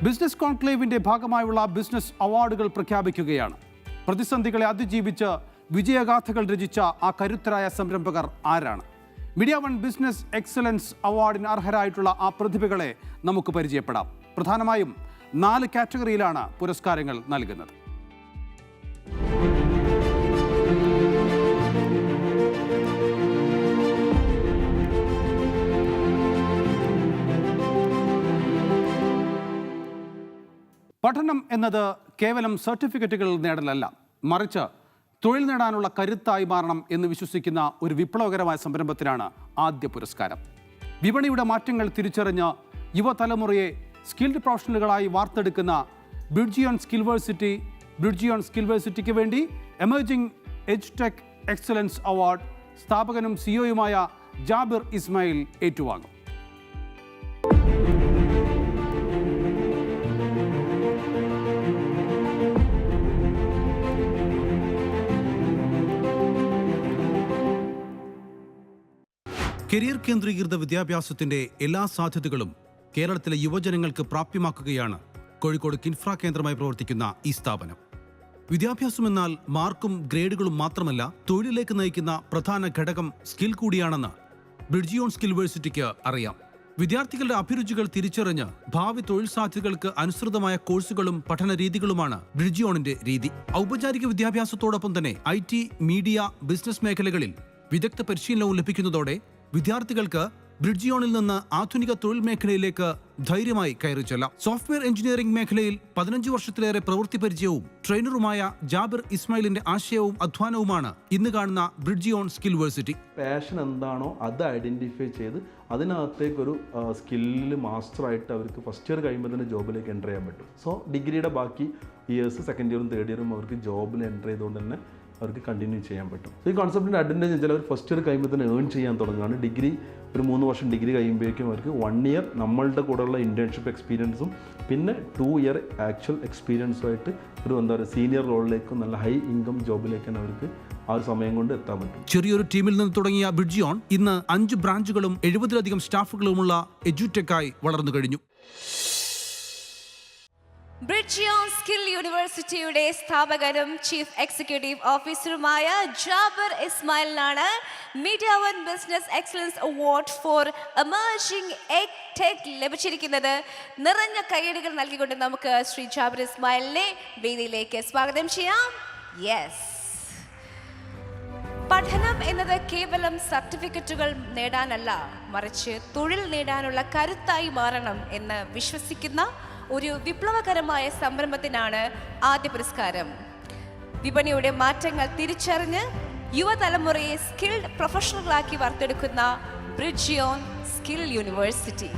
Business കോൺക്ലേവിന്റെ ഭാഗമായുള്ള business അവാർഡുകൾ പ്രഖ്യാപിക്കുകയാണ്. പ്രതിസന്ധികളെ അതിജീവിച്ച് വിജയഗാഥകൾ രചിച്ച ആ കരുത്തരായ സംരംഭകർ ആരാണ്? മീഡിയ വൺ ബിസിനസ് എക്സലൻസ് അവാർഡിന് അർഹരായിട്ടുള്ള ആ പ്രതിഭകളെ നമുക്ക് പരിചയപ്പെടാം. പ്രധാനമായും 4 കാറ്റഗറിയിലാണ് പുരസ്കാരങ്ങൾ നൽകുന്നത്. പഠനം എന്നത് കേവലം സർട്ടിഫിക്കറ്റുകൾ നേടലല്ല, മറിച്ച് തൊഴിൽ നേടാനുള്ള കരുത്തായി മാറണം എന്ന് വിശ്വസിക്കുന്ന ഒരു വിപ്ലവകരമായ സംരംഭത്തിനാണ് ആദ്യ പുരസ്കാരം. വിപണിയുടെ മാറ്റങ്ങൾ തിരിച്ചറിഞ്ഞ് യുവതലമുറയെ സ്കിൽഡ് പ്രൊഫഷണലുകളായി വാർത്തെടുക്കുന്ന ബ്രിഡ്ജിയോൺ സ്കിൽവേഴ്സിറ്റിക്ക് വേണ്ടി എമർജിംഗ് എഡ്യൂടെക് എക്സലൻസ് അവാർഡ് സ്ഥാപകനും സിഇഒയുമായ ജാബിർ ഇസ്മായിൽ ഏറ്റുവാങ്ങും. കരിയർ കേന്ദ്രീകൃത വിദ്യാഭ്യാസത്തിന്റെ എല്ലാ സാധ്യതകളും കേരളത്തിലെ യുവജനങ്ങൾക്ക് പ്രാപ്യമാക്കുകയാണ് കോഴിക്കോട് കിൻഫ്ര കേന്ദ്രമായി പ്രവർത്തിക്കുന്ന ഈ സ്ഥാപനം. വിദ്യാഭ്യാസം എന്നാൽ മാർക്കും ഗ്രേഡുകളും മാത്രമല്ല, തൊഴിലിലേക്ക് നയിക്കുന്ന പ്രധാന ഘടകം സ്കിൽ കൂടിയാണെന്ന് ബ്രിഡ്ജിയോൺ സ്കിൽവേഴ്സിറ്റിക്ക് അറിയാം. വിദ്യാർത്ഥികളുടെ അഭിരുചികൾ തിരിച്ചറിഞ്ഞ് ഭാവി തൊഴിൽ സാധ്യതകൾക്ക് അനുസൃതമായ കോഴ്സുകളും പഠന രീതികളുമാണ് ബ്രിഡ്ജിയോണിന്റെ രീതി. ഔപചാരിക വിദ്യാഭ്യാസത്തോടൊപ്പം തന്നെ IT, മീഡിയ, ബിസിനസ് മേഖലകളിൽ വിദഗ്ധ പരിശീലനവും ലഭിക്കുന്നതോടെ വിദ്യാർത്ഥികൾക്ക് ബ്രിഡ്ജിയോണിൽ നിന്ന് ആധുനിക തൊഴിൽ മേഖലയിലേക്ക് ധൈര്യമായി കയറി ചെല്ലാം. സോഫ്റ്റ്വെയർ എഞ്ചിനീയറിംഗ് മേഖലയിൽ 15 വർഷത്തിലേറെ പ്രവൃത്തി പരിചയവും ട്രെയിനറുമായ ജാബിർ ഇസ്മായിലിന്റെ ആശയവും അധ്വാനവുമാണ് ഇന്ന് കാണുന്ന ബ്രിഡ്ജിയോൺ സ്കിൽവേഴ്സിറ്റി. പാഷൻ എന്താണോ അത് ഐഡന്റിഫൈ ചെയ്ത് അതിനകത്തേക്കൊരു സ്കില്ലിൽ മാസ്റ്ററായിട്ട് അവർക്ക് ഫസ്റ്റ് ഇയർ കഴിയുമ്പോൾ തന്നെ ജോബിലേക്ക് എൻ്റർ ചെയ്യാൻ പറ്റും. സോ ഡിഗ്രിയുടെ ബാക്കി ഇയേഴ്സ് സെക്കൻഡ് ഇയറും തേർഡ് ഇയറും അവർക്ക് ജോബിൽ എൻ്റർ ചെയ്തുകൊണ്ട് തന്നെ അവർക്ക് കണ്ടിന്യൂ ചെയ്യാൻ പറ്റും. ഈ കോൺസെപ്റ്റിൻ്റെ അഡ്വാൻറ്റേജ് വെച്ചാൽ അവർ ഫസ്റ്റ് ഇയർ കഴിയുമ്പോൾ തന്നെ ഏൺ ചെയ്യാൻ തുടങ്ങുകയാണ്. ഡിഗ്രി ഒരു 3 വർഷം ഡിഗ്രി കഴിയുമ്പോഴേക്കും അവർക്ക് 1 ഇയർ നമ്മളുടെ കൂടെയുള്ള ഇന്റേൺഷിപ്പ് എക്സ്പീരിയൻസും പിന്നെ 2 ഇയർ ആക്ച്വൽ എക്സ്പീരിയൻസുമായിട്ട് ഒരു സീനിയർ റോളിലേക്കും നല്ല ഹൈ ഇൻകം ജോബിലേക്കാണ് അവർക്ക് ആ ഒരു സമയം കൊണ്ട് എത്താൻ പറ്റും. ചെറിയൊരു ടീമിൽ നിന്ന് തുടങ്ങിയ ബ്രിഡ്ജിയോൺ ഇന്ന് 5 ബ്രാഞ്ചുകളും 70-ലധികം സ്റ്റാഫുകളുമുള്ള എഡ്യൂടെക്കായി വളർന്നു കഴിഞ്ഞു. ബ്രിഡ്ജിയോൺ സ്കിൽ യൂണിവേഴ്സിറ്റിയുടെ സ്ഥാപകനും ചീഫ് എക്സിക്യൂട്ടീവ് ഓഫീസറുമായ ജാബിർ ഇസ്മായിലിനാണ് Media One business excellence award for emerging edtech ലഭിച്ചിരിക്കുന്നത്. നിറഞ്ഞ കയ്യടികൾ നൽകിക്കൊണ്ട് നമുക്ക് ശ്രീ ജാബിർ ഇസ്മായിലിനെ വേദിയിലേക്ക് സ്വാഗതം ചെയ്യാം. യെസ്, പഠനം എന്നത് കേവലം സർട്ടിഫിക്കറ്റുകൾ നേടാനല്ല, മറിച്ച് തൊഴിൽ നേടാനുള്ള കരുത്തായി മാറണം എന്ന് വിശ്വസിക്കുന്ന ഒരു വിപ്ലവകരമായ സംരംഭത്തിനാണ് ആദ്യ പുരസ്കാരം. വിപണിയുടെ മാറ്റങ്ങൾ തിരിച്ചറിഞ്ഞ് യുവതലമുറയെ സ്കിൽഡ് പ്രൊഫഷണലുകളാക്കി വാർത്തെടുക്കുന്ന ബ്രിഡ്ജിയോൺ സ്കിൽ യൂണിവേഴ്സിറ്റി.